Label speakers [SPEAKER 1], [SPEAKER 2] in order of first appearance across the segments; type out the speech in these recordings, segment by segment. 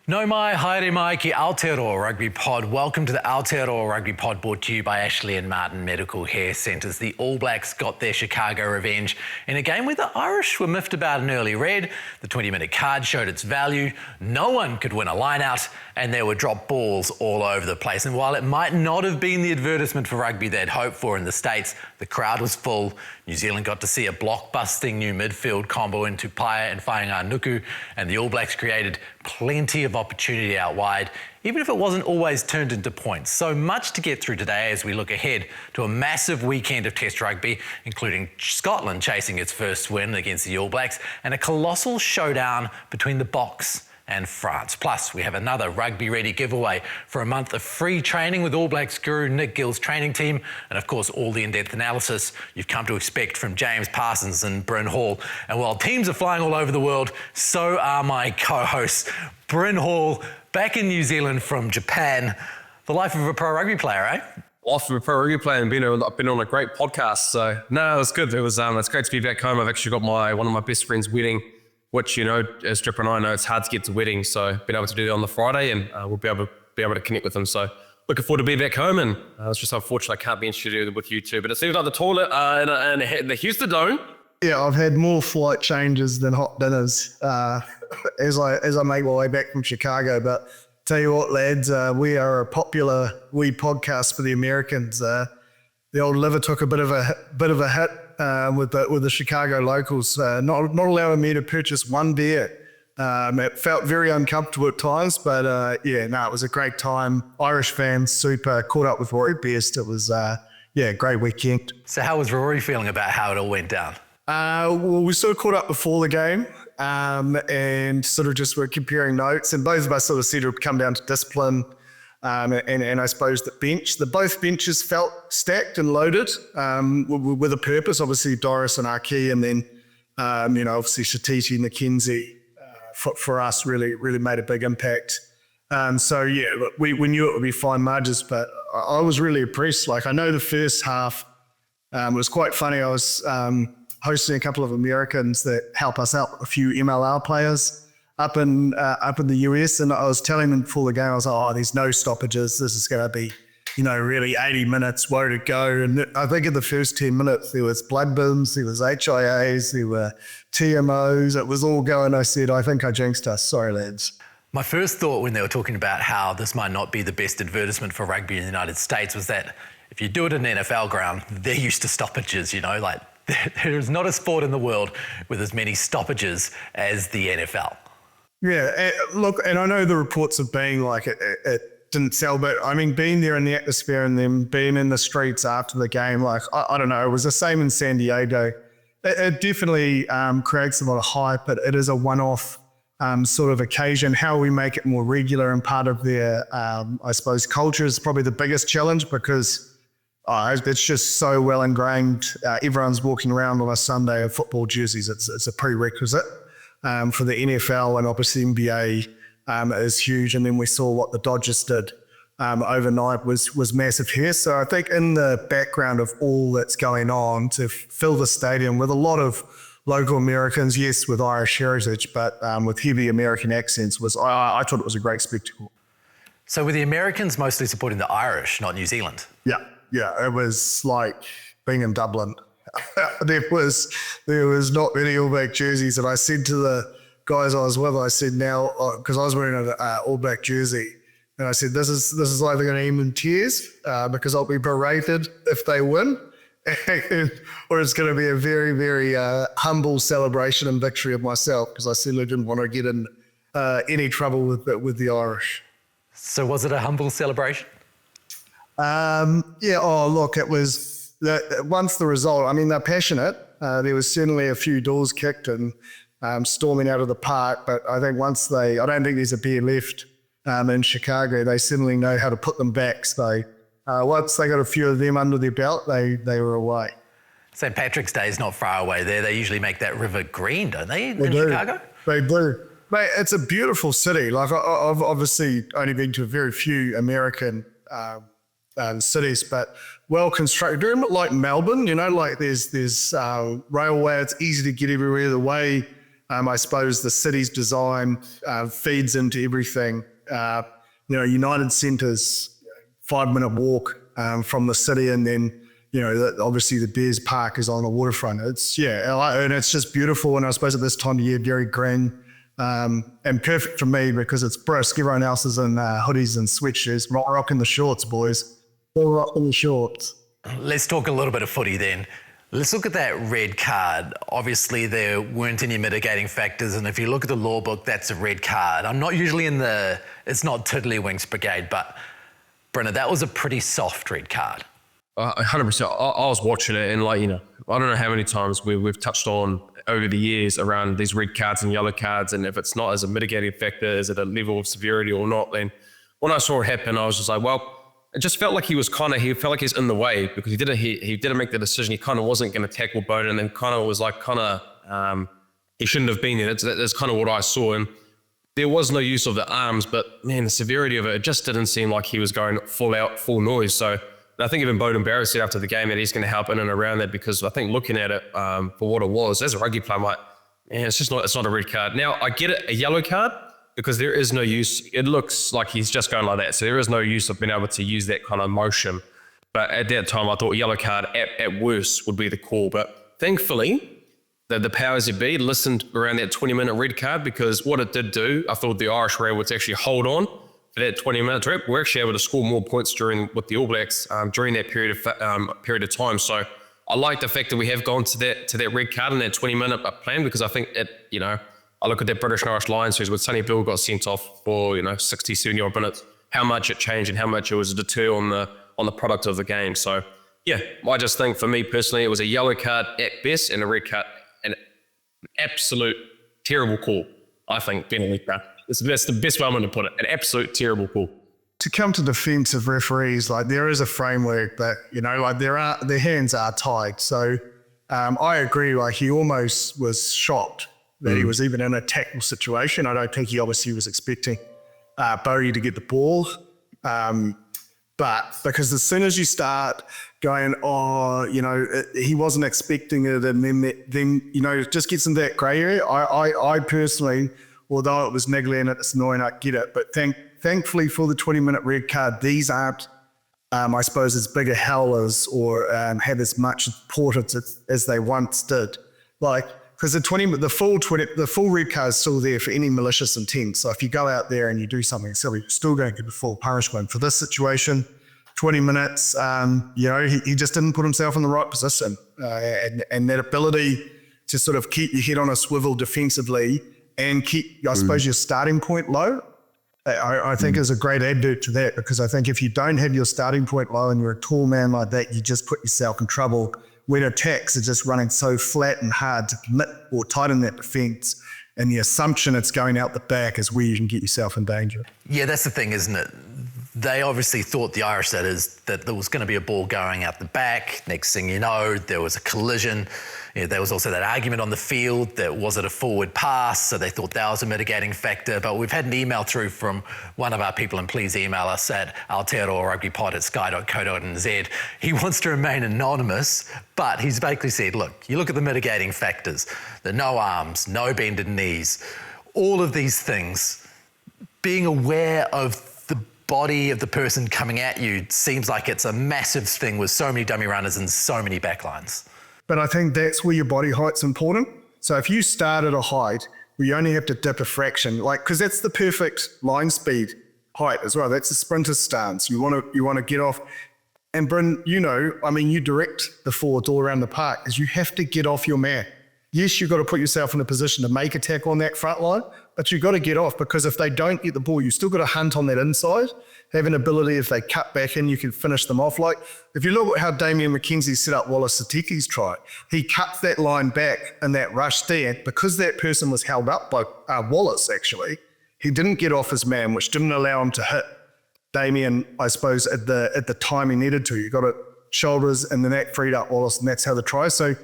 [SPEAKER 1] No mai, haere mai ki Aotearoa Rugby Pod. Welcome to the Aotearoa Rugby Pod, brought to you by Ashley and Martin Medical Hair Centres. The All Blacks got their Chicago revenge in a game where the Irish were miffed about an early red. The 20-minute card showed its value. No one could win a line-out, and there were drop balls all over the place. And while it might not have been the advertisement for rugby they'd hoped for in the States, the crowd was full. New Zealand got to see a blockbusting new midfield combo in Tupaea and Fainga'anuku, and the All Blacks created plenty of opportunity out wide, even if it wasn't always turned into points. So much to get through today as we look ahead to a massive weekend of Test rugby, including Scotland chasing its first win against the All Blacks, and a colossal showdown between the Boks and France. Plus, we have another Rugby Ready giveaway for a month of free training with All Blacks guru Nick Gill's training team, and of course all the in-depth analysis you've come to expect from James Parsons and Bryn Hall. And while teams are flying all over the world, so are my co-hosts. Bryn Hall, back in New Zealand from Japan. The life of a pro rugby player, eh?
[SPEAKER 2] Life of a pro rugby player, and I've been on a great podcast, so no, it was good. It's great to be back home. I've actually got one of my best friends' wedding, which, you know, as Dripper and I know, it's hard to get to weddings. So been able to do that on the Friday, and we'll be able to connect with them. So looking forward to being back home, and it's just unfortunate I can't be in studio with you two. But it seems like the toilet in the Houston Dome.
[SPEAKER 3] Yeah, I've had more flight changes than hot dinners as I make my way back from Chicago. But tell you what, lads, we are a popular podcast for the Americans. The old liver took a bit of a hit with the Chicago locals, not allowing me to purchase one beer. It felt very uncomfortable at times, but it was a great time. Irish fans, super, caught up with Rory best. It was great weekend.
[SPEAKER 1] So how was Rory feeling about how it all went down?
[SPEAKER 3] Well, we sort of caught up before the game and sort of just were comparing notes, and both of us sort of said it would come down to discipline. And I suppose both benches felt stacked and loaded with a purpose. Obviously, Doris and Archie, and then obviously Shatiti and McKenzie for us really made a big impact. We knew it would be fine margins, but I was really impressed. Like, I know the first half was quite funny. I was hosting a couple of Americans that help us out, a few MLR players up in the US, and I was telling them before the game, I was like, there's no stoppages. This is going to be, really 80 minutes, woe to go. And I think in the first 10 minutes, there was blood bins, there was HIAs, there were TMOs. It was all going. I said, I think I jinxed us. Sorry, lads.
[SPEAKER 1] My first thought when they were talking about how this might not be the best advertisement for rugby in the United States was that if you do it in an NFL ground, they're used to stoppages, like there is not a sport in the world with as many stoppages as the NFL.
[SPEAKER 3] Yeah, look, and I know the reports of being like it didn't sell, but I mean, being there in the atmosphere and then being in the streets after the game, like, I don't know, it was the same in San Diego. It definitely creates a lot of hype, but it is a one-off sort of occasion. How we make it more regular and part of their, I suppose, culture is probably the biggest challenge, because it's just so well ingrained. Everyone's walking around on a Sunday in football jerseys. It's a prerequisite. For the NFL, and obviously NBA is huge. And then we saw what the Dodgers did overnight was massive here. So I think in the background of all that's going on, to fill the stadium with a lot of local Americans, yes, with Irish heritage, but with heavy American accents, I thought it was a great spectacle.
[SPEAKER 1] So were the Americans mostly supporting the Irish, not New Zealand?
[SPEAKER 3] Yeah, it was like being in Dublin. There was not many All Black jerseys, and I said to the guys I was with, I said, now, because I was wearing an All Black jersey, and I said, this is either going to end in tears because I'll be berated if they win, or it's going to be a very, very humble celebration and victory of myself, because I certainly didn't want to get in any trouble with the Irish.
[SPEAKER 1] So was it a humble celebration?
[SPEAKER 3] It was. Once the result, I mean, they're passionate. There was certainly a few doors kicked and storming out of the park, but I think I don't think there's a beer left in Chicago. They certainly know how to put them back. So once they got a few of them under their belt, they were away.
[SPEAKER 1] St. Patrick's Day is not far away there. They usually make that river green, don't they, in Chicago?
[SPEAKER 3] They do. Mate, it's a beautiful city. Like, I've obviously only been to very few American cities, but well constructed, very much like Melbourne, like there's railway, it's easy to get everywhere. The way I suppose the city's design feeds into everything. United Centre's 5-minute walk from the city, and then obviously the Bears Park is on the waterfront. And it's just beautiful. And I suppose at this time of year, very green and perfect for me because it's brisk. Everyone else is in hoodies and sweatshirts. Rocking the shorts, boys. All rocking the shorts.
[SPEAKER 1] Let's talk a little bit of footy then. Let's look at that red card. Obviously, there weren't any mitigating factors, and if you look at the law book, that's a red card. I'm not usually it's not Tiddlywinks Brigade, but Brenna, that was a pretty soft red card.
[SPEAKER 2] 100%. I was watching it, and I don't know how many times we've touched on over the years around these red cards and yellow cards, and if it's not as a mitigating factor, is it a level of severity or not? Then when I saw it happen, I was just like, well, it just felt like he felt like he's in the way because he didn't make the decision. He kind of wasn't going to tackle Beirne, and then kind of was like he shouldn't have been there. That's kind of what I saw, and there was no use of the arms, but man, the severity of it just didn't seem like he was going full out, full noise. So I think even Beauden Barrett said after the game that he's going to help in and around that because I think looking at it for what it was, as a rugby player, I'm like, man, it's not a red card. Now, I get it, a yellow card, because there is no use. It looks like he's just going like that. So there is no use of being able to use that kind of motion. But at that time, I thought yellow card at worst would be the call. But thankfully, the powers that be listened around that 20-minute red card because what it did do, I thought the Irish were able to actually hold on for that 20-minute trip. We're actually able to score more points with the All Blacks during that period of time. So I like the fact that we have gone to that red card in that 20-minute plan because I think I look at that British and Irish Lions who's with Sonny Bill got sent off for 60, 70 odd minutes, how much it changed and how much it was a deter on the product of the game. So yeah, I just think for me personally, it was a yellow card at best and a red card, an absolute terrible call. I think being a red card. That's the best way I'm going to put it. An absolute terrible call.
[SPEAKER 3] To come to defence of referees, there is a framework, but their hands are tied. So I agree. He almost was shocked that he was even in a tackle situation. I don't think he obviously was expecting Bodie to get the ball. But because as soon as you start going, he wasn't expecting it, and then it just gets into that grey area. I personally, although it was niggly and it's annoying, I get it. But thankfully for the 20-minute red card, these aren't, I suppose, as big a howlers or have as much importance as they once did. Because the full red card is still there for any malicious intent. So if you go out there and you do something silly, you're still going to get the full punishment. For this situation, 20 minutes, he just didn't put himself in the right position. And that ability to sort of keep your head on a swivel defensively and keep, I suppose, your starting point low, I think is a great advert to that, because I think if you don't have your starting point low and you're a tall man like that, you just put yourself in trouble when attacks are just running so flat and hard to commit or tighten that defence, and the assumption it's going out the back is where you can get yourself in danger.
[SPEAKER 1] Yeah, that's the thing, isn't it? They obviously thought, the Irish that there was going to be a ball going out the back. Next thing you know, there was a collision. There was also that argument on the field that was it a forward pass, so they thought that was a mitigating factor. But we've had an email through from one of our people, and please email us at aotearoa@sky.co.nz. He wants to remain anonymous, but he's basically said, look, you look at the mitigating factors, the no arms, no bended knees, all of these things, being aware of the body of the person coming at you seems like it's a massive thing with so many dummy runners and so many backlines.
[SPEAKER 3] But I think that's where your body height's important. So if you start at a height where you only have to dip a fraction, because that's the perfect line speed height as well. That's a sprinter's stance. You want to get off. And Bryn, you direct the forwards all around the park, is you have to get off your mat. Yes, you've got to put yourself in a position to make a tackle on that front line, but you've got to get off, because if they don't get the ball, you still got to hunt on that inside, have an ability, if they cut back in, you can finish them off. If you look at how Damian McKenzie set up Wallace Sateki's try, he cuts that line back in that rush there, because that person was held up by Wallace, actually. He didn't get off his man, which didn't allow him to hit Damian, I suppose, at the time he needed to. You got it shoulders, and then that freed up Wallace, and that's how the try. So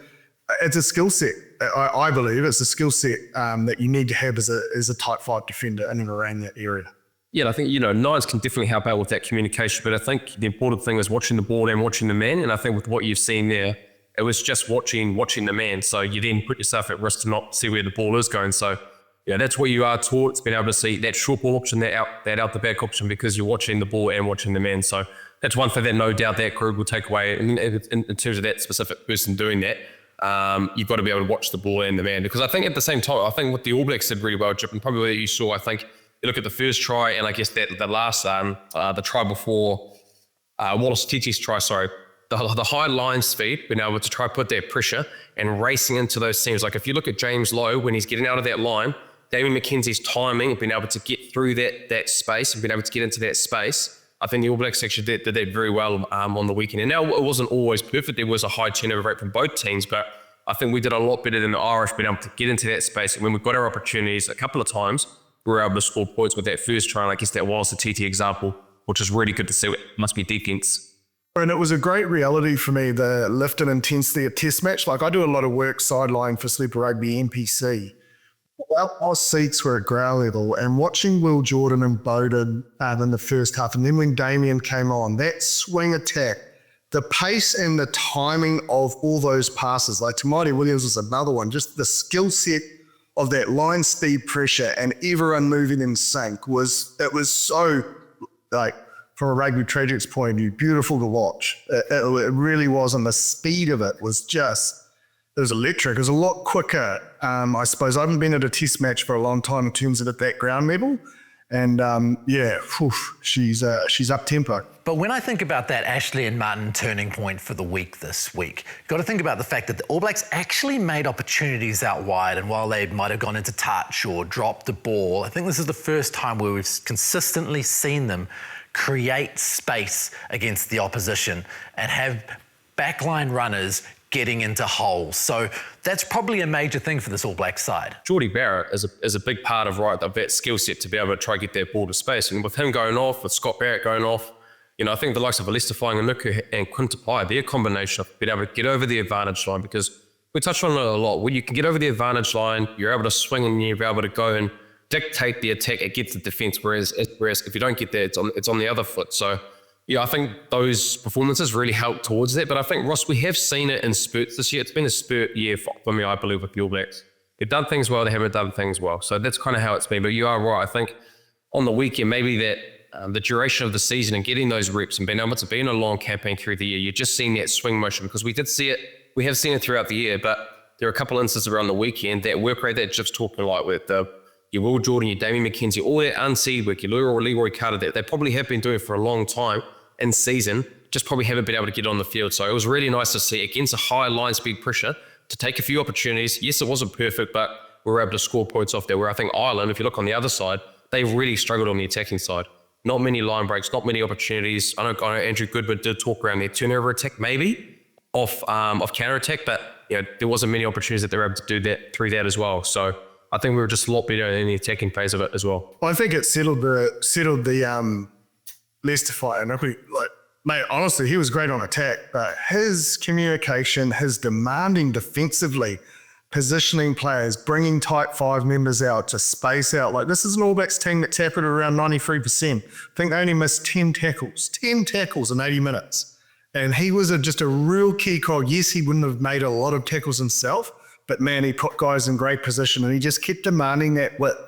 [SPEAKER 3] it's a skill set. I believe it's a skill set that you need to have as a type 5 defender in and around that area.
[SPEAKER 2] Yeah, I think, nines can definitely help out with that communication, but I think the important thing is watching the ball and watching the man. And I think with what you've seen there, it was just watching the man. So you then put yourself at risk to not see where the ball is going. So yeah, that's what you are taught. It's being able to see that short ball option, that out the back option, because you're watching the ball and watching the man. So that's one thing that no doubt that Krug will take away in terms of that specific person doing that. You've got to be able to watch the ball and the man, because I think at the same time, I think what the All Blacks did really well, Jip, and probably what you saw, I think you look at the first try and I guess that the last the try before Wallace Titi's try, the high line speed, being able to try to put that pressure and racing into those seams. Like if you look at James Lowe, when he's getting out of that line, Damien McKenzie's timing, being able to get through that space and being able to get into that space, I think the All Blacks actually did that very well on the weekend. And now it wasn't always perfect. There was a high turnover rate from both teams, but I think we did a lot better than the Irish, being able to get into that space. And when we got our opportunities a couple of times, we were able to score points with that first try. And I guess that was the TT example, which is really good to see. It must be defense.
[SPEAKER 3] And it was a great reality for me, the lift and intensity of test match. Like I do a lot of work sideline for Super Rugby NPC. Our seats were at ground level, and watching Will Jordan and Bowden in the first half, and then when Damien came on, that swing attack, the pace and the timing of all those passes, like Tamati Williams was another one, just the skill set of that line speed pressure and everyone moving in sync it was so, like, from a rugby tragics point of view, beautiful to watch. It really was, and the speed of it was just, it was electric. It was a lot quicker. I suppose I haven't been at a test match for a long time in terms of at that ground level. And she's up tempo.
[SPEAKER 1] But when I think about that Ashley and Martin turning point for the week this week, got to think about the fact that the All Blacks actually made opportunities out wide, and while they might have gone into touch or dropped the ball, I think this is the first time where we've consistently seen them create space against the opposition and have backline runners getting into holes. So that's probably a major thing for this All Black side.
[SPEAKER 2] Jordie Barrett is a big part of that skill set to be able to try to get that ball to space. And with him going off, with Scott Barrett going off, I think the likes of Fainga'anuku and Tupaea, their combination of being able to get over the advantage line, because we touched on it a lot. When you can get over the advantage line, you're able to swing and you're able to go and dictate the attack against the defense. Whereas if you don't get there, it's on the other foot. So yeah, I think those performances really helped towards that. But I think, Ross, we have seen it in spurts this year. It's been a spurt year for me, I believe, with the All Blacks. They've done things well, they haven't done things well. So that's kind of how it's been. But you are right. I think on the weekend, maybe that the duration of the season and getting those reps and being able to be in a long campaign through the year, you're just seeing that swing motion, because we did see it. We have seen it throughout the year, but there are a couple of instances around the weekend, that work rate that Jip's talking like with your Will Jordie, your Damien McKenzie, all that unseed work, your Leroy Carter, that they probably have been doing for a long time in season, just probably haven't been able to get on the field. So it was really nice to see against a high line speed pressure to take a few opportunities. Yes, it wasn't perfect, but we were able to score points off there, where I think Ireland, if you look on the other side, they really struggled on the attacking side. Not many line breaks, not many opportunities. I know Andrew Goodwin did talk around their turnover attack, maybe off counter attack, but there wasn't many opportunities that they were able to do that through that as well. So I think we were just a lot better in the attacking phase of it as well.
[SPEAKER 3] I think it settled the Leicester fight. And mate, honestly, he was great on attack, but his communication, his demanding defensively, positioning players, bringing type 5 members out to space out. Like, this is an All Blacks team that tackled around 93%. I think they only missed 10 tackles in 80 minutes. And he was just a real key cog. Yes, he wouldn't have made a lot of tackles himself, but man, he put guys in great position, and he just kept demanding that width.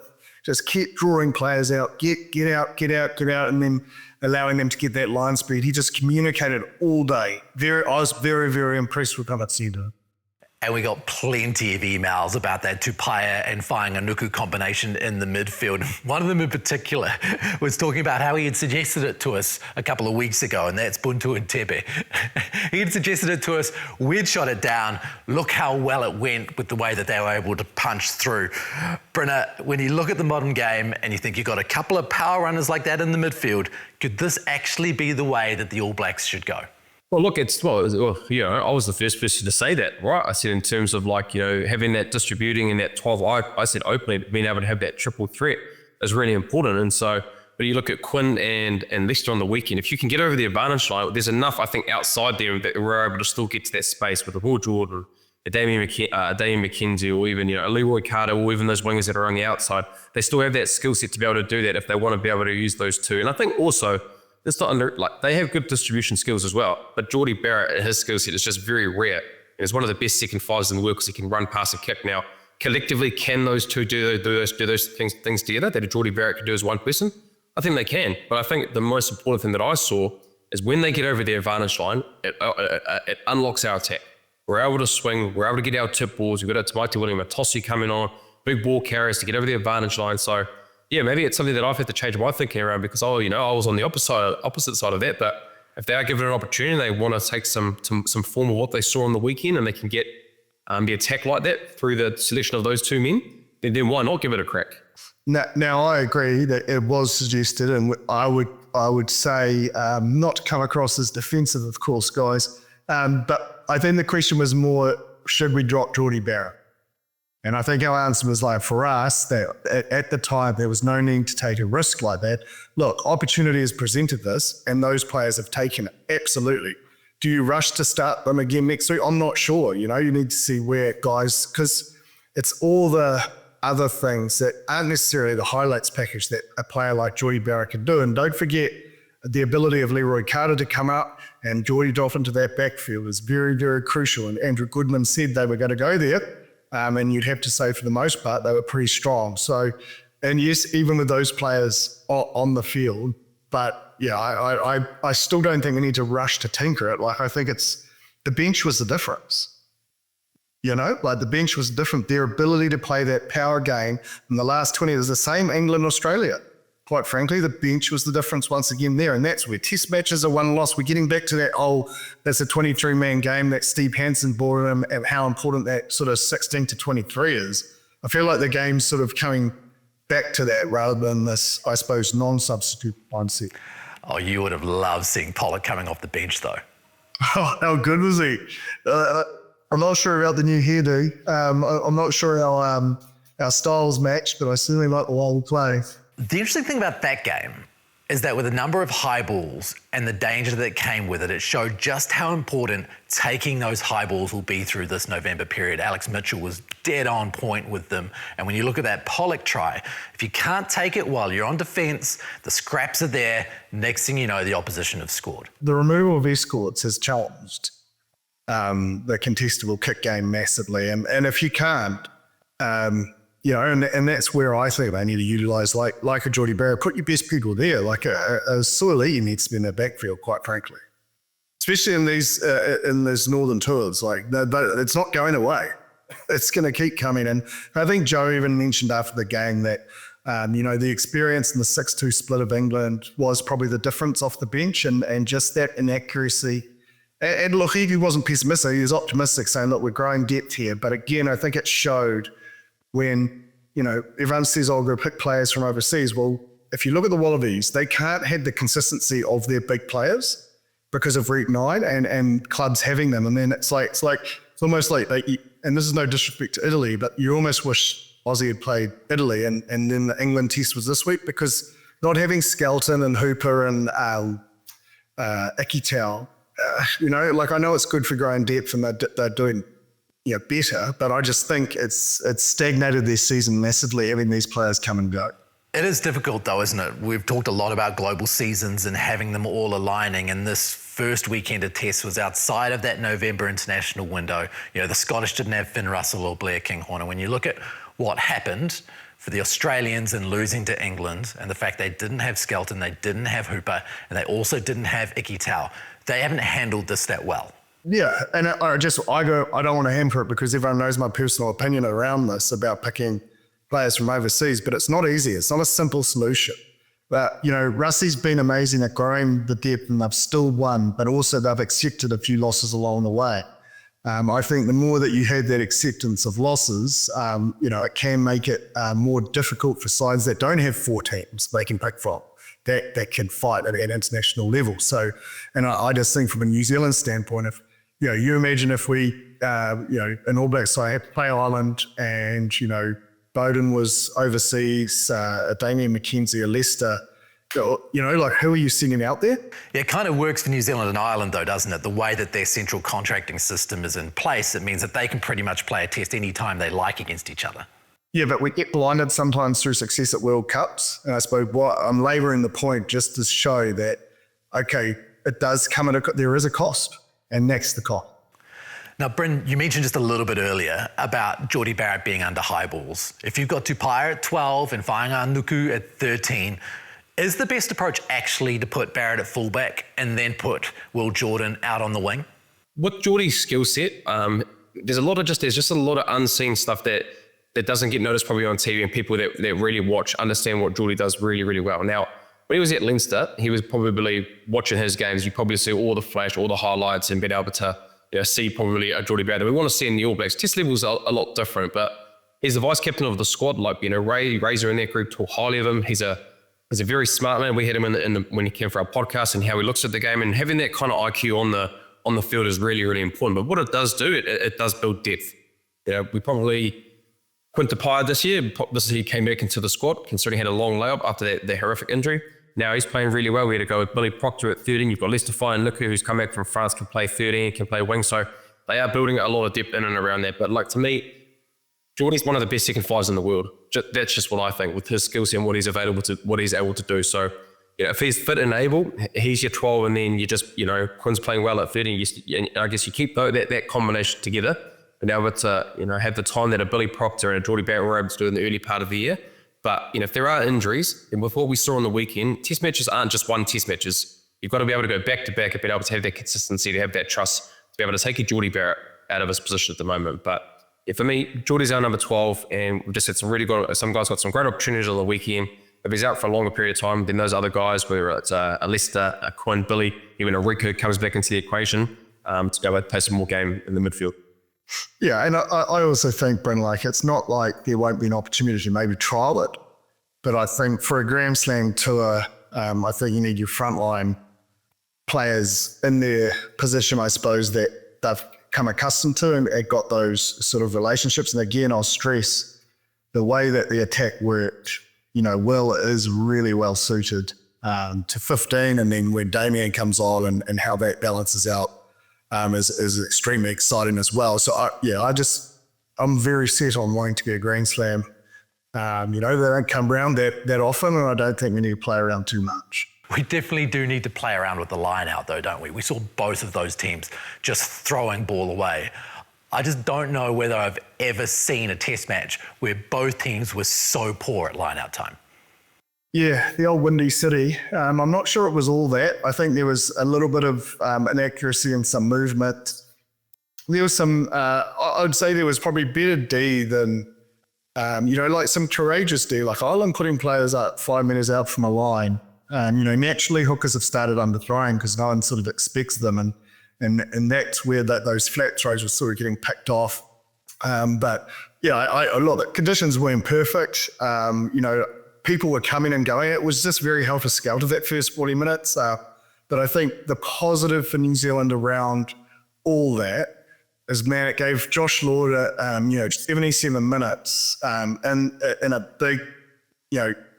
[SPEAKER 3] Just kept drawing players out, get out, and then allowing them to get that line speed. He just communicated all day. I was very, very impressed with how much he did.
[SPEAKER 1] And we got plenty of emails about that Tupaea and Fainga'anuku combination in the midfield. One of them in particular was talking about how he had suggested it to us a couple of weeks ago, and that's Buntu and Tebe. He had suggested it to us, we'd shot it down, look how well it went with the way that they were able to punch through. Brenna, when you look at the modern game and you think you've got a couple of power runners like that in the midfield, could this actually be the way that the All Blacks should go?
[SPEAKER 2] Well, look, I was the first person to say that, right? I said in terms of having that distributing and that 12, I said openly, being able to have that triple threat is really important. And so, but you look at Quinn and Leicester on the weekend, if you can get over the advantage line, there's enough, I think, outside there that we're able to still get to that space with the Will Jordan, a Damien McKenzie, or even a Leroy Carter, or even those wingers that are on the outside. They still have that skill set to be able to do that if they want to be able to use those two. And I think also, it's not they have good distribution skills as well, but Jordie Barrett, his skill set is just very rare And he's one of the best second fives in the world because he can run, pass, and kick. Now, collectively, can those two do those things together that a Jordie Barrett can do as one person? I think they can. But I think the most important thing that I saw is when they get over the advantage line, it unlocks our attack. We're able to swing, we're able to get our tip balls. We've got a Tupaea William, a Tossie coming on, big ball carriers to get over the advantage line. So, yeah, maybe it's something that I've had to change my thinking around because, I was on the opposite side of that. But if they are given an opportunity, they want to take some form of what they saw on the weekend and they can get the attack like that through the selection of those two men, then why not give it a crack?
[SPEAKER 3] Now I agree that it was suggested, and I would say not to come across as defensive, of course, guys. But I think the question was more, should we drop Jordie Barrett? And I think our answer was like, for us, that at the time, there was no need to take a risk like that. Look, opportunity has presented this, and those players have taken it. Absolutely. Do you rush to start them again next week? I'm not sure. You need to see where guys, because it's all the other things that aren't necessarily the highlights package that a player like Jordie Barrett can do. And don't forget, the ability of Leroy Carter to come up and Jordie drop into that backfield is very, very crucial. And Andrew Goodman said they were going to go there. And you'd have to say for the most part, they were pretty strong. So, and yes, even with those players on the field, but yeah, I still don't think we need to rush to tinker it. Like, I think the bench was the difference. The bench was different. Their ability to play that power game in the last 20 is the same England-Australia. Quite frankly, the bench was the difference once again there. And that's where test matches are won and lost. We're getting back to that, that's a 23-man game that Steve Hansen brought in and how important that sort of 16 to 23 is. I feel like the game's sort of coming back to that rather than this, I suppose, non-substitute mindset.
[SPEAKER 1] Oh, you would have loved seeing Pollock coming off the bench, though.
[SPEAKER 3] Oh, how good was he? I'm not sure about the new hairdo. I'm not sure our styles match, but I certainly like the wild play.
[SPEAKER 1] The interesting thing about that game is that with a number of high balls and the danger that came with it, it showed just how important taking those high balls will be through this November period. Alex Mitchell was dead on point with them. And when you look at that Pollock try, if you can't take it while you're on defence, the scraps are there. Next thing you know, the opposition have scored.
[SPEAKER 3] The removal of escorts has challenged the contestable kick game massively. And if you can't, and that's where I think they need to utilise, like a Jordie Barrett, put your best people there. Like a Suoli needs to be in their backfield, quite frankly. Especially in these northern tours, it's not going away. It's going to keep coming. And I think Joe even mentioned after the game that, the experience in the 6-2 split of England was probably the difference off the bench and just that inaccuracy. And look, he wasn't pessimistic. He was optimistic, saying, look, we're growing depth here. But again, I think it showed when, everyone says, we're going to pick players from overseas. Well, if you look at the Wallabies, they can't have the consistency of their big players because of Reignite and clubs having them. And then it's almost like, and this is no disrespect to Italy, but you almost wish Aussie had played Italy and then the England test was this week, because not having Skelton and Hooper and Ikitau, I know it's good for growing depth and they're doing better, but I just think it's stagnated their season massively, having these players come and go.
[SPEAKER 1] It is difficult though, isn't it? We've talked a lot about global seasons and having them all aligning, and this first weekend of tests was outside of that November international window. The Scottish didn't have Finn Russell or Blair Kinghorn. When you look at what happened for the Australians in losing to England and the fact they didn't have Skelton, they didn't have Hooper, and they also didn't have Ikitau, they haven't handled this that well.
[SPEAKER 3] Yeah, and I don't want to hamper it because everyone knows my personal opinion around this about picking players from overseas, but it's not easy. It's not a simple solution. But, Russie's been amazing at growing the depth and they've still won, but also they've accepted a few losses along the way. I think the more that you had that acceptance of losses, it can make it more difficult for sides that don't have 4 teams they can pick from that can fight at an international level. So, and I just think from a New Zealand standpoint, if you imagine if we, an All Blacks side had to play Ireland and, Bowden was overseas, Damien McKenzie, or Leicester, who are you sending out there?
[SPEAKER 1] Yeah, it kind of works for New Zealand and Ireland though, doesn't it? The way that their central contracting system is in place, it means that they can pretty much play a test anytime they like against each other.
[SPEAKER 3] Yeah, but we get blinded sometimes through success at World Cups. And I suppose I'm labouring the point just to show that, okay, it does come there is a cost. And next the cost.
[SPEAKER 1] Now, Bryn, you mentioned just a little bit earlier about Jordie Barrett being under high balls. If you've got Tupaea at 12 and Fainga'anuku at 13, is the best approach actually to put Barrett at fullback and then put Will Jordan out on the wing?
[SPEAKER 2] With Jordie's skill set, there's just a lot of unseen stuff that doesn't get noticed probably on TV, and people that really watch understand what Jordie does really, really well. Now, when he was at Leinster, he was probably watching his games. You probably see all the flash, all the highlights, and been able to see probably a Jordie Barrett that we want to see in the All Blacks. Test levels are a lot different, but he's the vice captain of the squad. Like, Razor in that group talk highly of him. He's a very smart man. We had him when he came for our podcast and how he looks at the game, and having that kind of IQ on the field is really, really important. But what it does do, it does build depth. We probably Tupaea this year he came back into the squad, considering he had a long layup after that horrific injury. Now he's playing really well. We had to go with Billy Proctor at 13. You've got Tupaea who's come back from France, can play 13, can play wing. So they are building a lot of depth in and around that. But like, to me, Jordie's one of the best second fives in the world. That's just what I think, with his skill set and what he's able to do. So if he's fit and able, he's your 12, and then you just, Quinn's playing well at 13. I guess you keep that combination together. And now it's have the time that a Billy Proctor and a Jordie Barrett were able to do in the early part of the year. But if there are injuries, and with what we saw on the weekend, test matches aren't just one test matches. You've got to be able to go back to back and be able to have that consistency, to have that trust, to be able to take a Jordie Barrett out of his position at the moment. But for me, Jordie's our number 12, and we've just had some guys got some great opportunities on the weekend. If he's out for a longer period of time, then those other guys, whether it's a Leicester, a Quinn, Billy, even a Rico comes back into the equation to go and play some more game in the midfield.
[SPEAKER 3] Yeah, and I also think, Bryn, it's not like there won't be an opportunity to maybe trial it, but I think for a Grand Slam tour, I think you need your frontline players in their position, I suppose, that they've come accustomed to and got those sort of relationships. And again, I'll stress the way that the attack worked. Will is really well suited to 15, and then when Damien comes on and how that balances out is extremely exciting as well. So I'm very set on wanting to be a Grand Slam. They don't come around that often, and I don't think we need to play around too much.
[SPEAKER 1] We definitely do need to play around with the line out though, don't we? We saw both of those teams just throwing ball away. I just don't know whether I've ever seen a test match where both teams were so poor at line out time.
[SPEAKER 3] Yeah, the old Windy City. I'm not sure it was all that. I think there was a little bit of inaccuracy and some movement. There was some, I'd say there was probably better D than, some courageous D. Like Ireland putting players up 5 metres out from a line. Naturally hookers have started underthrowing because no one sort of expects them. And that's where those flat throws were sort of getting picked off. But a lot of the conditions weren't perfect. People were coming and going. It was just very helter-skelter that first 40 minutes. But I think the positive for New Zealand around all that is, man, it gave Josh Lauder, 77 minutes in a big,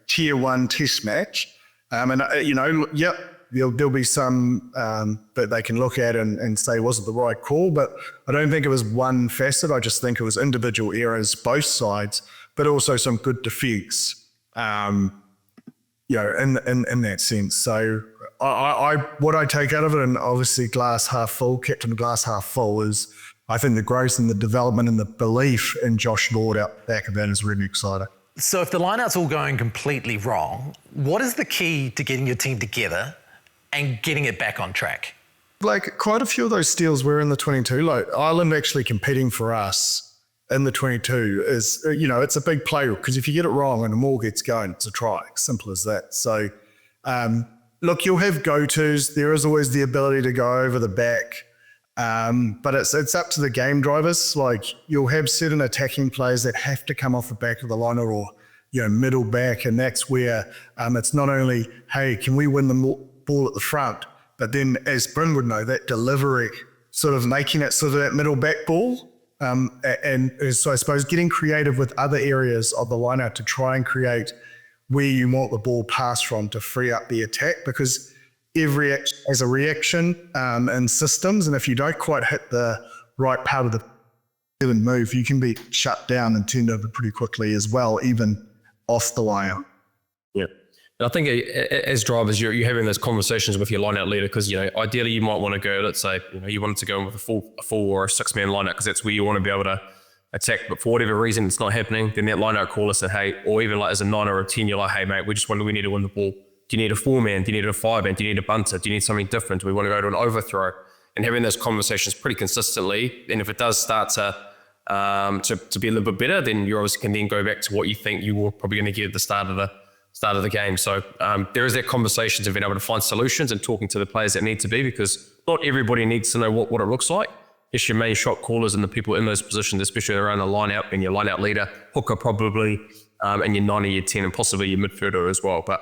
[SPEAKER 3] tier 1 test match. There'll be some that they can look at and say wasn't the right call, but I don't think it was one facet. I just think it was individual errors, both sides, but also some good defence. In that sense. So what I take out of it, and obviously glass half full, captain glass half full, is I think the growth and the development and the belief in Josh Lord out the back of that is really exciting.
[SPEAKER 1] So if the lineout's all going completely wrong, what is the key to getting your team together and getting it back on track?
[SPEAKER 3] Quite a few of those steals were in the 22. Ireland actually competing for us in the 22 is, it's a big play, because if you get it wrong and the ball gets going, it's a try. Simple as that. So, you'll have go-tos. There is always the ability to go over the back, but it's up to the game drivers. You'll have certain attacking players that have to come off the back of the line or middle back, and that's where it's not only, hey, can we win the ball at the front, but then, as Bryn would know, that delivery, sort of making it sort of that middle back ball. So I suppose getting creative with other areas of the lineout to try and create where you want the ball passed from to free up the attack, because every action has a reaction in systems, and if you don't quite hit the right part of the move, you can be shut down and turned over pretty quickly as well, even off the lineout.
[SPEAKER 2] Yeah. And I think as drivers, you're having those conversations with your line-out leader because, ideally you might want to go, let's say, you wanted to go in with a full or a 6-man line-out because that's where you want to be able to attack. But for whatever reason, it's not happening. Then that line-out caller said, hey, or even like as a 9 or a 10, you're like, hey, mate, we need to win the ball. Do you need a 4-man? Do you need a 5-man? Do you need a bunter? Do you need something different? Do we want to go to an overthrow? And having those conversations pretty consistently. And if it does start to be a little bit better, then you obviously can then go back to what you think you were probably going to get at the start of the game. So there is that conversations of being able to find solutions and talking to the players that need to be, because not everybody needs to know what it looks like. It's your main shot callers and the people in those positions, especially around the line out and your line out leader, hooker probably, and your 9 or your 10 and possibly your midfielder as well. But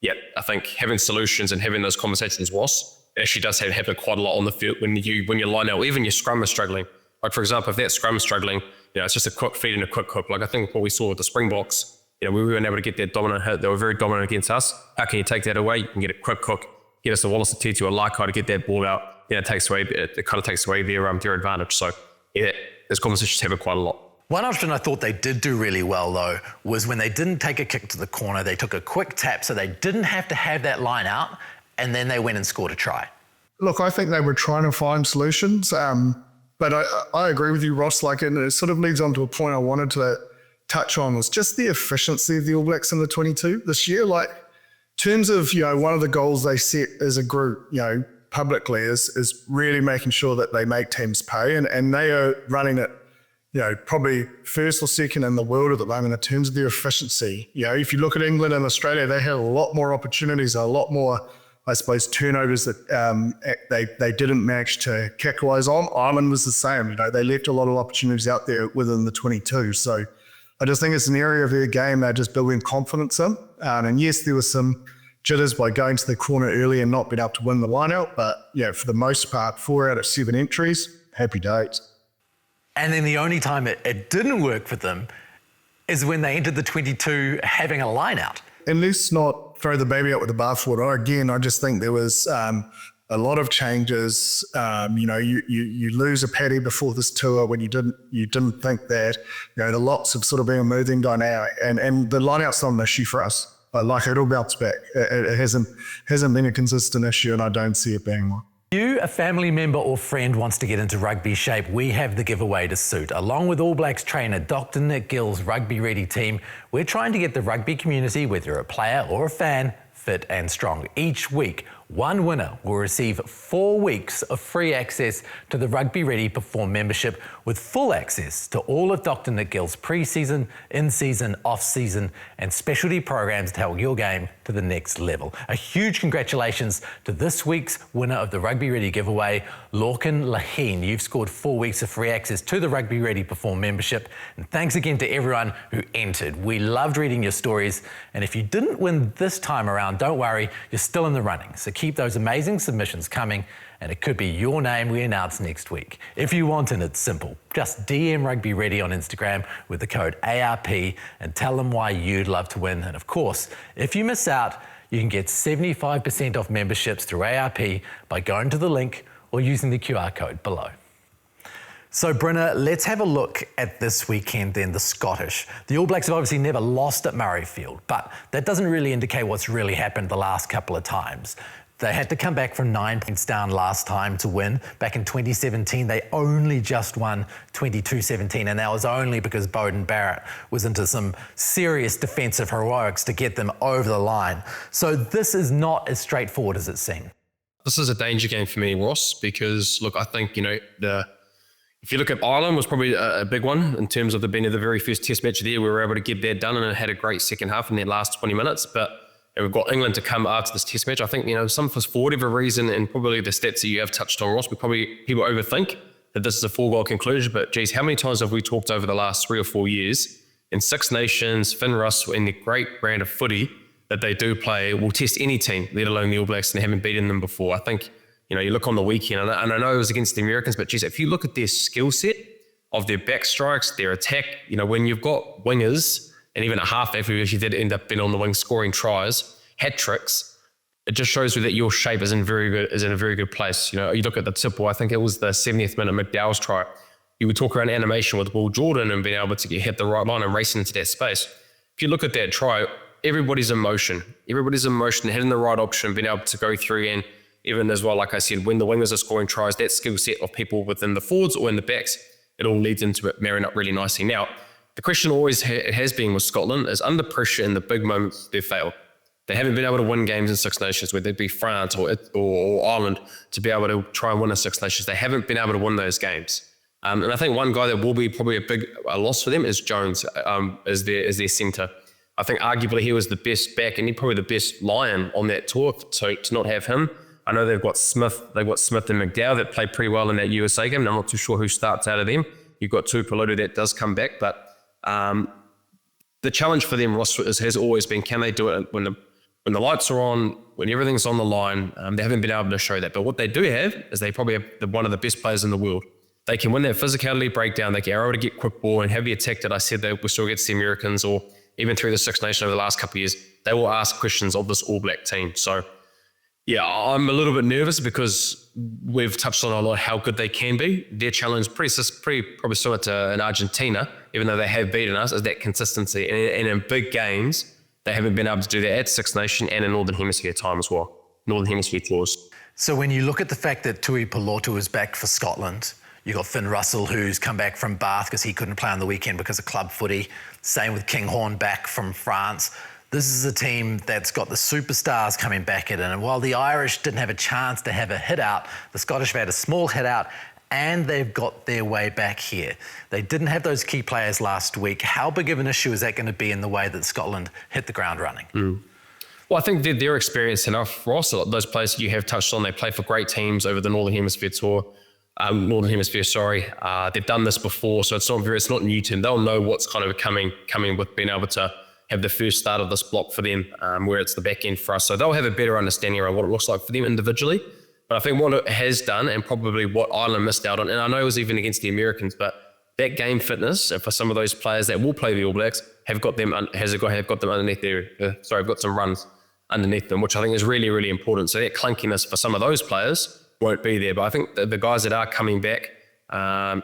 [SPEAKER 2] yeah, I think having solutions and having those conversations actually does happen quite a lot on the field when your line out, even your scrum is struggling. Like for example, if that scrum is struggling, it's just a quick feed and a quick hook. Like I think what we saw with the Springboks, we weren't able to get that dominant hit. They were very dominant against us. How can you take that away? You can get a quick hook, get us to Wallace Titu or Laikai to get that ball out. It kind of takes away their advantage. So yeah, those conversations happen quite a lot.
[SPEAKER 1] One option I thought they did do really well, though, was when they didn't take a kick to the corner, they took a quick tap so they didn't have to have that line out, and then they went and scored a try.
[SPEAKER 3] Look, I think they were trying to find solutions, but I agree with you, Ross. And it sort of leads on to a point I wanted to touch on, was just the efficiency of the All Blacks in the 22 this year. In terms of, one of the goals they set as a group, publicly is really making sure that they make teams pay, and they are running it, probably first or second in the world at the moment in terms of their efficiency. If you look at England and Australia, they had a lot more opportunities, a lot more, I suppose, turnovers that they didn't manage to capitalize on. Ireland was the same. They left a lot of opportunities out there within the 22. So I just think it's an area of their game they're just building confidence in. And yes, there was some jitters by going to the corner early and not being able to win the line-out. But for the most part, 4 out of 7 entries, happy days.
[SPEAKER 1] And then the only time it didn't work for them is when they entered the 22 having a line-out.
[SPEAKER 3] And let's not throw the baby out with the bathwater. Again, I just think there was a lot of changes. You lose a Paddy before this tour when you didn't think that. The lots have sort of been a moving dynamic, and the line-out's not an issue for us. But it'll bounce back. It hasn't been a consistent issue, and I don't see it being one.
[SPEAKER 1] You, a family member or friend, wants to get into rugby shape, we have the giveaway to suit. Along with All Blacks trainer Dr. Nick Gill's Rugby Ready team, we're trying to get the rugby community, whether you're a player or a fan, fit and strong. Each week, one winner will receive 4 weeks of free access to the Rugby Ready Perform membership, with full access to all of Dr. Nick Gill's pre-season, in-season, off-season and specialty programs to help your game to the next level. A huge congratulations to this week's winner of the Rugby Ready giveaway, Lorcan Laheen. You've scored 4 weeks of free access to the Rugby Ready Perform membership. And thanks again to everyone who entered. We loved reading your stories. And if you didn't win this time around, don't worry, you're still in the running. So keep those amazing submissions coming, and it could be your name we announce next week. If you want, and it's simple, just DM Rugby Ready on Instagram with the code ARP and tell them why you'd love to win. And of course, if you miss out, you can get 75% off memberships through ARP by going to the link or using the QR code below. So Brynna, let's have a look at this weekend then, the Scottish. The All Blacks have obviously never lost at Murrayfield, but that doesn't really indicate what's really happened the last couple of times. They had to come back from 9 points down last time to win. Back in 2017, they only just won 22-17, and that was only because Beauden Barrett was into some serious defensive heroics to get them over the line. So this is not as straightforward as it seemed.
[SPEAKER 2] This is a danger game for me, Ross, because look, I think, if you look at Ireland, was probably a big one in terms of being the very first test match there. We were able to get that done, and it had a great second half in their last 20 minutes. But we've got England to come after this test match. I think, for whatever reason, and probably the stats that you have touched on, Ross, people overthink that this is a 4-goal conclusion. But geez, how many times have we talked over the last 3 or 4 years in Six Nations, Finn Russell, and the great brand of footy that they do play will test any team, let alone the All Blacks, and they haven't beaten them before. I think, you look on the weekend, and I know it was against the Americans, but geez, if you look at their skill set of their back strikes, their attack, when you've got wingers, and even a halfback who actually did end up being on the wing scoring tries, hat tricks, it just shows you that your shape is in a very good place. You look at the tipple, I think it was the 70th minute McDowell's try. You would talk around animation with Will Jordan and being able to hit the right line and racing into that space. If you look at that try, everybody's in motion. Everybody's in motion, hitting the right option, being able to go through, and even as well, like I said, when the wingers are scoring tries, that skill set of people within the forwards or in the backs, it all leads into it marrying up really nicely. Now, the question always has been with Scotland is under pressure in the big moments, they've failed. They haven't been able to win games in Six Nations, whether it be France or Ireland, to be able to try and win a Six Nations. They haven't been able to win those games. And I think one guy that will be probably a loss for them is Jones, as their centre. I think arguably he was the best back and he's probably the best Lion on that tour. So to not have him, I know they've got Smith and McDowell that played pretty well in that USA game. And I'm not too sure who starts out of them. You've got Tupaea that does come back, but the challenge for them, Ross, has always been, can they do it when the lights are on, when everything's on the line? They haven't been able to show that. But what they do have is they probably have one of the best players in the world. They can win that physicality breakdown. They can able to get quick ball and heavy attack that I said they will still against the Americans or even through the Six Nations over the last couple of years. They will ask questions of this All Black team. So, yeah, I'm a little bit nervous because we've touched on a lot how good they can be. Their challenge pretty probably similar to in Argentina, even though they have beaten us, is that consistency. And in big games, they haven't been able to do that at Six Nations and in Northern Hemisphere time as well. Northern Hemisphere tours.
[SPEAKER 1] So when you look at the fact that Tupaea is back for Scotland, you got Finn Russell, who's come back from Bath because he couldn't play on the weekend because of club footy. Same with Kinghorn back from France. This is a team that's got the superstars coming back in. And while the Irish didn't have a chance to have a hit out, the Scottish have had a small hit out and they've got their way back here. They didn't have those key players last week. How big of an issue is that going to be in the way that Scotland hit the ground running?
[SPEAKER 2] Well, I think they're experienced enough. Ross, those players you have touched on, they play for great teams over the Northern Hemisphere tour. They've done this before, so it's not new to them. They'll know what's kind of coming with being able to have the first start of this block for them, where it's the back end for us. So they'll have a better understanding around what it looks like for them individually. But I think what it has done, and probably what Ireland missed out on, and I know it was even against the Americans, but that game fitness for some of those players that will play the All Blacks have got them underneath have got some runs underneath them, which I think is really, really important. So that clunkiness for some of those players won't be there. But I think the guys that are coming back,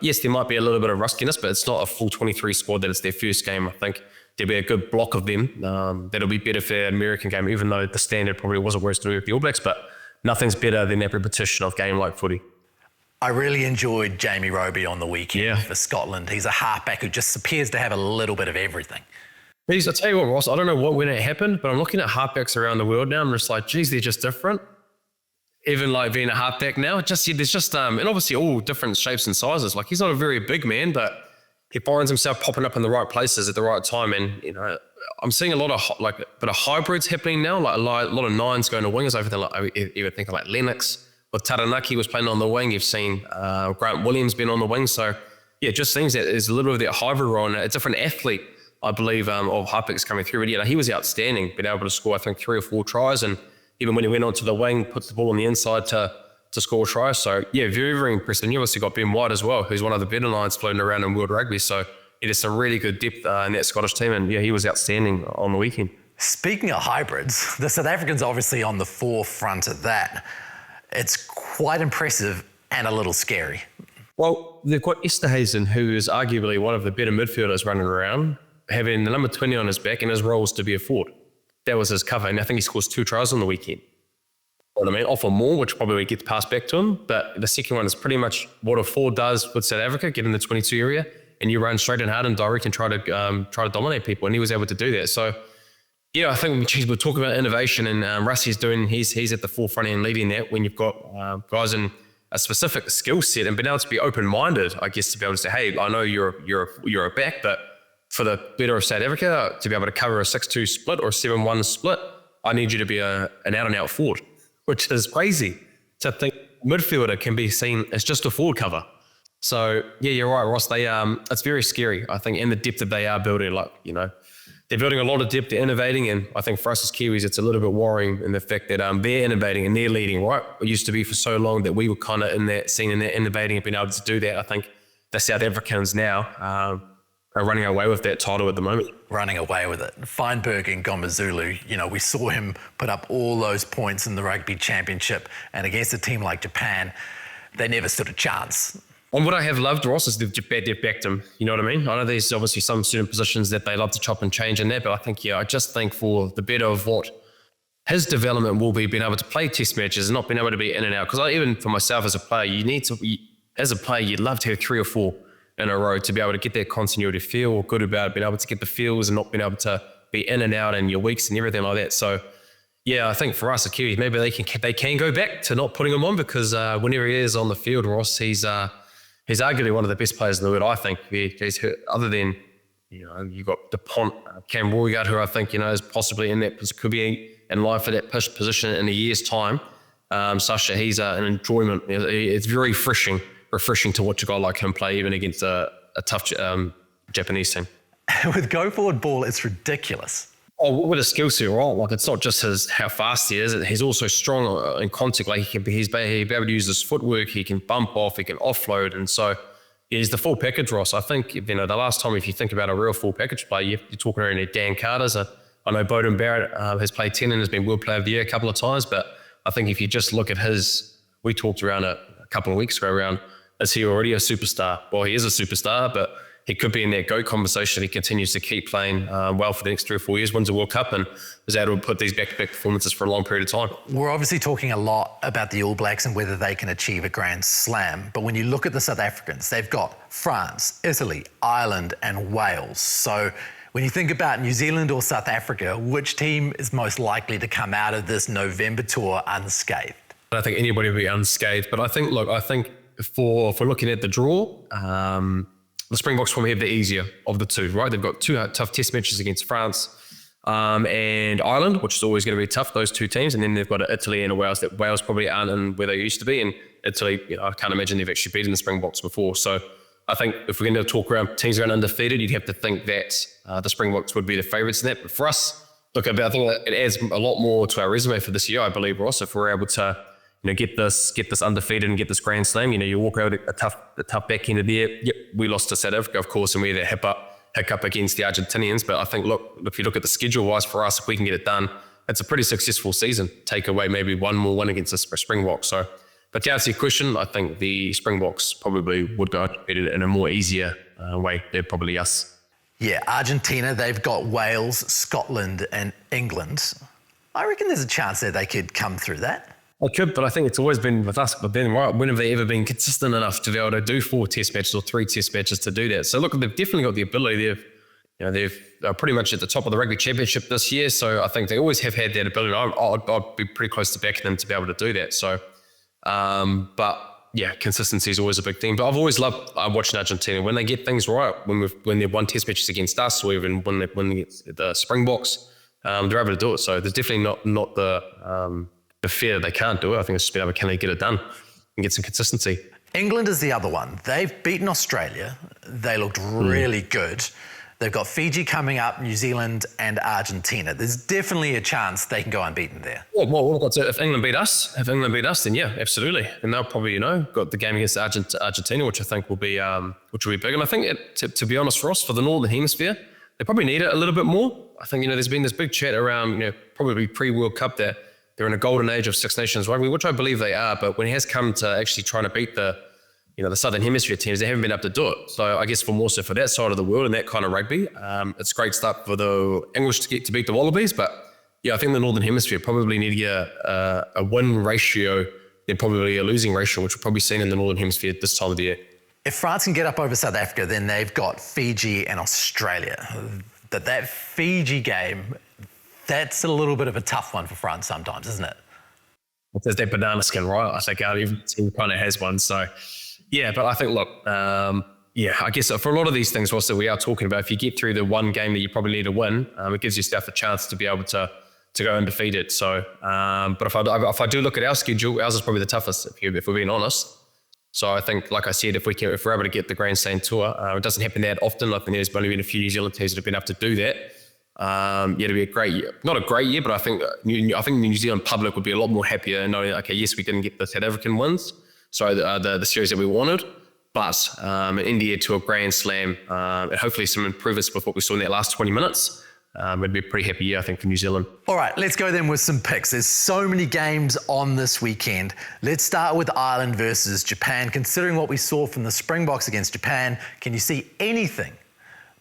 [SPEAKER 2] yes, there might be a little bit of rustiness, but it's not a full 23 squad that it's their first game. I think there'll be a good block of them. That'll be better for an American game, even though the standard probably wasn't worse to do with the All Blacks, but nothing's better than that repetition of game like footy.
[SPEAKER 1] I really enjoyed Jamie Roby on the weekend for Scotland. He's a halfback who just appears to have a little bit of everything.
[SPEAKER 2] I'll tell you what, Ross, I don't know when it happened, but I'm looking at halfbacks around the world now. I'm just like, geez, they're just different. Even like being a halfback now, there's just and obviously all different shapes and sizes. Like he's not a very big man, but he finds himself popping up in the right places at the right time. And I'm seeing a lot of bit of hybrids happening now, like a lot of nines going to wingers. Even thinking like Lennox with Taranaki was playing on the wing. You've seen Grant Williams being on the wing. So yeah, it just seems that there's a little bit of that hybrid role and a different athlete, I believe, of halfbacks coming through. But yeah, he was outstanding, being able to score, I think, 3 or 4 tries. And even when he went onto the wing, puts the ball on the inside to score tries. So yeah, very, very impressive. And you obviously got Ben White as well, who's one of the better lines floating around in World Rugby. So there's some really good depth in that Scottish team. And yeah, he was outstanding on the weekend. Speaking
[SPEAKER 1] of hybrids, the South Africans obviously on the forefront of that. It's quite impressive and a little scary.
[SPEAKER 2] Well, they've got Esterhuizen, who is arguably one of the better midfielders running around, having the number 20 on his back, and his role is to be a forward. That was his cover, and I think he scores 2 tries on the weekend. You know what I mean? Offer more, which probably gets passed back to him, but the second one is pretty much what a forward does with South Africa, get in the 22 area, and you run straight and hard and direct and try to dominate people, and he was able to do that. So, yeah, I think we're talking about innovation, and he's at the forefront and leading that when you've got guys in a specific skill set and being able to be open-minded, I guess, to be able to say, hey, I know you're a back, but for the better of South Africa, to be able to cover a 6-2 split or a 7-1 split, I need you to be an out-and-out forward, which is crazy to think midfielder can be seen as just a forward cover. So, yeah, you're right, Ross. It's very scary, I think, and the depth that they are building. They're building a lot of depth, they're innovating, and I think for us as Kiwis, it's a little bit worrying in the fact that they're innovating and they're leading, right? It used to be for so long that we were kind of in that scene and that innovating and being able to do that. I think the South Africans now are running away with that title at the moment.
[SPEAKER 1] Running away with it. Feinberg and Ngomazulu, we saw him put up all those points in the Rugby Championship, and against a team like Japan, they never stood a chance.
[SPEAKER 2] And what I have loved, Ross, is they've backed him. You know what I mean? I know there's obviously some certain positions that they love to chop and change in there, but I just think for the better of what his development will be, being able to play test matches and not being able to be in and out. Because even for myself as a player, you'd love to have 3 or 4 in a row to be able to get that continuity, feel good about it, being able to get the feels and not being able to be in and out in your weeks and everything like that. So, yeah, I think for us, the Kiwis, maybe they can go back to not putting him on because whenever he is on the field, Ross, he's arguably one of the best players in the world, I think. He's other than, you got DuPont, Cam Roygard, who I think, is possibly in that, could be in line for that position in a year's time. Sasha, he's an enjoyment. It's very refreshing to watch a guy like him play, even against a tough Japanese team.
[SPEAKER 1] With go forward ball, it's ridiculous.
[SPEAKER 2] Oh, what a skill set, right? Like, it's not just how fast he is. He's also strong in contact. Like, he'll be able to use his footwork. He can bump off. He can offload. And so he's the full package, Ross. I think, the last time, if you think about a real full package player, you're talking around Dan Carter's. I know Beauden Barrett has played 10 and has been World Player of the Year a couple of times. But I think if you just look at we talked around a couple of weeks ago around, is he already a superstar? Well, he is a superstar, but he could be in that GOAT conversation. He continues to keep playing well for the next 3 or 4 years, wins a World Cup, and is able to put these back-to-back performances for a long period of time.
[SPEAKER 1] We're obviously talking a lot about the All Blacks and whether they can achieve a Grand Slam. But when you look at the South Africans, they've got France, Italy, Ireland, and Wales. So when you think about New Zealand or South Africa, which team is most likely to come out of this November tour unscathed?
[SPEAKER 2] I don't think anybody will be unscathed. But I think if we're looking at the draw, the Springboks probably have the easier of the two, right? They've got 2 tough test matches against France and Ireland, which is always going to be tough, those 2 teams. And then they've got Italy and Wales that Wales probably aren't in where they used to be. And Italy, I can't imagine they've actually beaten the Springboks before. So I think if we're going to talk around teams around undefeated, you'd have to think that the Springboks would be the favourites in that. But for us, look, I think it adds a lot more to our resume for this year, I believe, Ross, if we're able to get this undefeated and get this Grand Slam. You walk out a tough back end of the year. Yep, we lost to South Africa, of course, and we had a hiccup against the Argentinians. But I think, look, if you look at the schedule-wise for us, if we can get it done, it's a pretty successful season. Take away maybe one more win against the Springboks. So, but to answer your question, I think the Springboks probably would go undefeated in a more easier way. They're probably us.
[SPEAKER 1] Yeah, Argentina, they've got Wales, Scotland, and England. I reckon there's a chance that they could come through that.
[SPEAKER 2] I could, but I think it's always been with us. But then, right, when have they ever been consistent enough to be able to do 4 test matches or 3 test matches to do that? So look, they've definitely got the ability. They're pretty much at the top of the rugby championship this year. So I think they always have had that ability. I'd be pretty close to backing them to be able to do that. So, but yeah, consistency is always a big thing. But I've always loved watching Argentina when they get things right. When they've won test matches against us, or even when they win against the Springboks, they're able to do it. So there's definitely not the fear that they can't do it. I think it's just can they get it done and get some consistency.
[SPEAKER 1] England is the other one. They've beaten Australia. They looked really good. They've got Fiji coming up, New Zealand and Argentina. There's definitely a chance they can go unbeaten there.
[SPEAKER 2] Well, if England beat us, then yeah, absolutely. And they'll probably, got the game against Argentina, which I think will be big. And I think, to be honest, for us, for the Northern Hemisphere, they probably need it a little bit more. I think, there's been this big chat around, probably pre-World Cup that they're in a golden age of Six Nations rugby, which I believe they are. But when it has come to actually trying to beat the Southern Hemisphere teams, they haven't been able to do it. So I guess more so for that side of the world and that kind of rugby, it's a great start for the English to beat the Wallabies. But yeah, I think the Northern Hemisphere probably need to get a win ratio than probably a losing ratio, which we're probably seeing in the Northern Hemisphere this time of the year.
[SPEAKER 1] If France can get up over South Africa, then they've got Fiji and Australia. That Fiji game, that's a little bit of a tough one for France sometimes, isn't it?
[SPEAKER 2] There's that banana skin, right? I think our team kind of has one. So, yeah, but I think, look, I guess for a lot of these things also we are talking about, if you get through the one game that you probably need to win, it gives yourself a chance to be able to go undefeated. So, but if I do look at our schedule, ours is probably the toughest, if we're being honest. So I think, like I said, if we're able to get the Grand Slam tour, it doesn't happen that often. I think there's only been a few New Zealand teams that have been able to do that. It'll be a great year. Not a great year, but I think the New Zealand public would be a lot more happier knowing, okay, yes, we didn't get the South African wins, so the series that we wanted, but in India to a Grand Slam, and hopefully some improvements with what we saw in that last 20 minutes, it'd be a pretty happy year, I think, for New Zealand.
[SPEAKER 1] All right, let's go then with some picks. There's so many games on this weekend. Let's start with Ireland versus Japan. Considering what we saw from the Springboks against Japan, can you see anything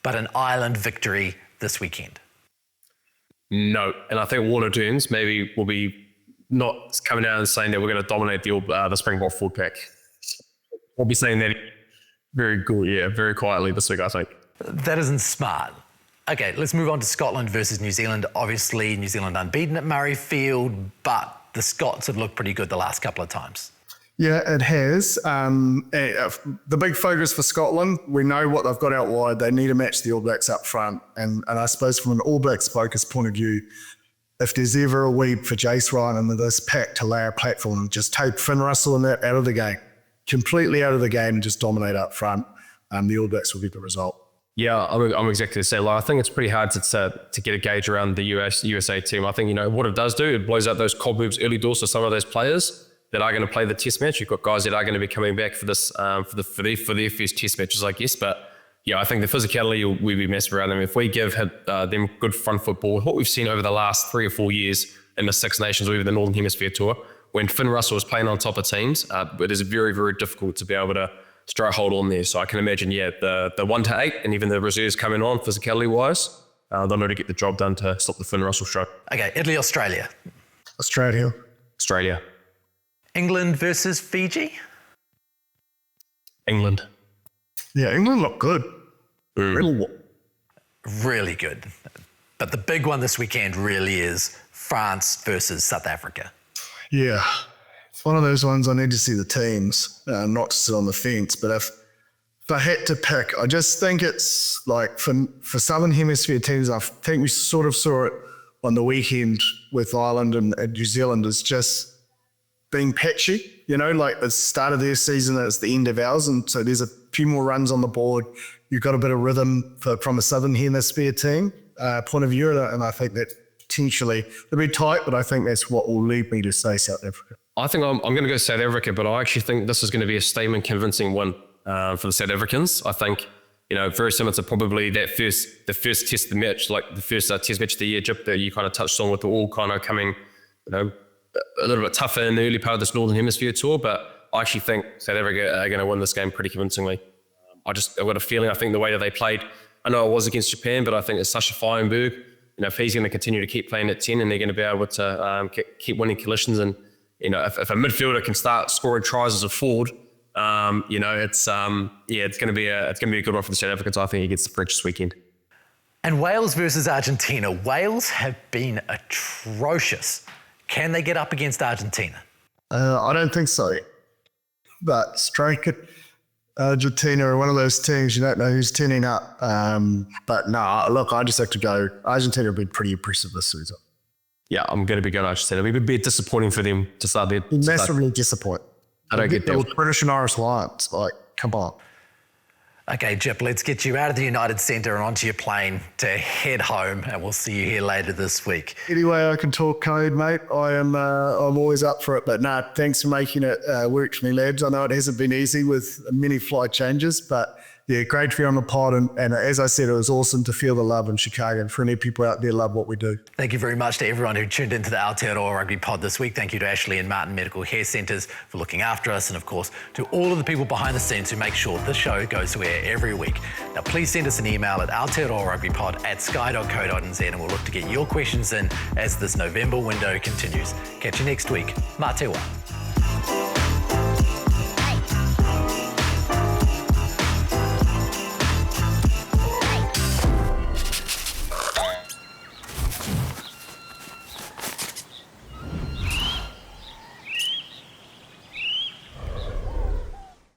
[SPEAKER 1] but an Ireland victory this weekend?
[SPEAKER 2] No, and I think Warner Dunes maybe will be not coming out and saying that we're going to dominate the Springbok fullback. We'll be saying that very quietly this week, I think.
[SPEAKER 1] That isn't smart. Okay, let's move on to Scotland versus New Zealand. Obviously, New Zealand unbeaten at Murrayfield, but the Scots have looked pretty good the last couple of times.
[SPEAKER 3] Yeah, it has. The big focus for Scotland, we know what they've got out wide. They need to match the All Blacks up front. And I suppose from an All Blacks focus point of view, if there's ever a weed for Jace Ryan and this pack to lay a platform and just take Finn Russell and that out of the game, completely out of the game and just dominate up front, the All Blacks will get the result.
[SPEAKER 2] Yeah, I'm exactly the same. Like, I think it's pretty hard to get a gauge around the USA team. I think, what it does do, it blows out those cobwebs early doors for some of those players that are going to play the test match. You've got guys that are going to be coming back for this for their first test matches, I guess. But yeah, I think the physicality will be massive around them. If we give them good front football, what we've seen over the last 3 or 4 years in the Six Nations or even the Northern Hemisphere tour, when Finn Russell was playing on top of teams, it is very, very difficult to be able to try hold on there. So I can imagine, the 1 to 8 and even the reserves coming on physicality wise, they'll know to get the job done to stop the Finn Russell show.
[SPEAKER 1] Okay, Italy, Australia.
[SPEAKER 3] Australia.
[SPEAKER 1] England versus Fiji.
[SPEAKER 2] England.
[SPEAKER 3] Yeah, England look good.
[SPEAKER 1] Really good. But the big one this weekend really is France versus South Africa.
[SPEAKER 3] Yeah, it's one of those ones I need to see the teams, not to sit on the fence. But if I had to pick, I just think it's like for Southern Hemisphere teams, I think we sort of saw it on the weekend with Ireland and New Zealand, is just being patchy, like the start of their season is the end of ours. And so there's a few more runs on the board. You've got a bit of rhythm from a Southern Hemisphere team point of view. And I think that potentially they'll be tight, but I think that's what will lead me to say South Africa.
[SPEAKER 2] I think I'm going to go South Africa, but I actually think this is going to be a statement convincing win for the South Africans. I think, very similar to probably the first test of the match, like the first test match of the year, Egypt, that you kind of touched on with the all kind of coming, a little bit tougher in the early part of this Northern Hemisphere tour, but I actually think South Africa are going to win this game pretty convincingly. I've got a feeling, I think the way that they played, I know it was against Japan, but I think it's Sasha Feinberg, if he's going to continue to keep playing at 10 and they're going to be able to keep winning collisions, and, if a midfielder can start scoring tries as a forward, it's going to be a good one for the South Africans. I think he gets the French this weekend.
[SPEAKER 1] And Wales versus Argentina. Wales have been atrocious. Can they get up against Argentina?
[SPEAKER 3] I don't think so. But strike it, Argentina are one of those teams you don't know who's turning up. But no, look, I just have to go. Argentina have been pretty impressive this season.
[SPEAKER 2] Yeah, I'm going to be going Argentina. It'll be a bit disappointing for them to start there.
[SPEAKER 3] Massively disappointed.
[SPEAKER 2] I don't get that.
[SPEAKER 3] British and Irish Lions, come on.
[SPEAKER 1] Okay, Jip, let's get you out of the United Centre and onto your plane to head home, and we'll see you here later this week.
[SPEAKER 3] Anyway, I can talk code, mate. I'm always up for it. But thanks for making it work for me, lads. I know it hasn't been easy with many flight changes, but yeah, great to be on the pod. And as I said, it was awesome to feel the love in Chicago. And for any people out there, love what we do.
[SPEAKER 1] Thank you very much to everyone who tuned into the Aotearoa Rugby pod this week. Thank you to Ashley and Martin Medical Hair Centres for looking after us. And of course, to all of the people behind the scenes who make sure this show goes to air every week. Now, please send us an email at aotearoarugbypod@sky.co.nz and we'll look to get your questions in as this November window continues. Catch you next week. Mā te wā.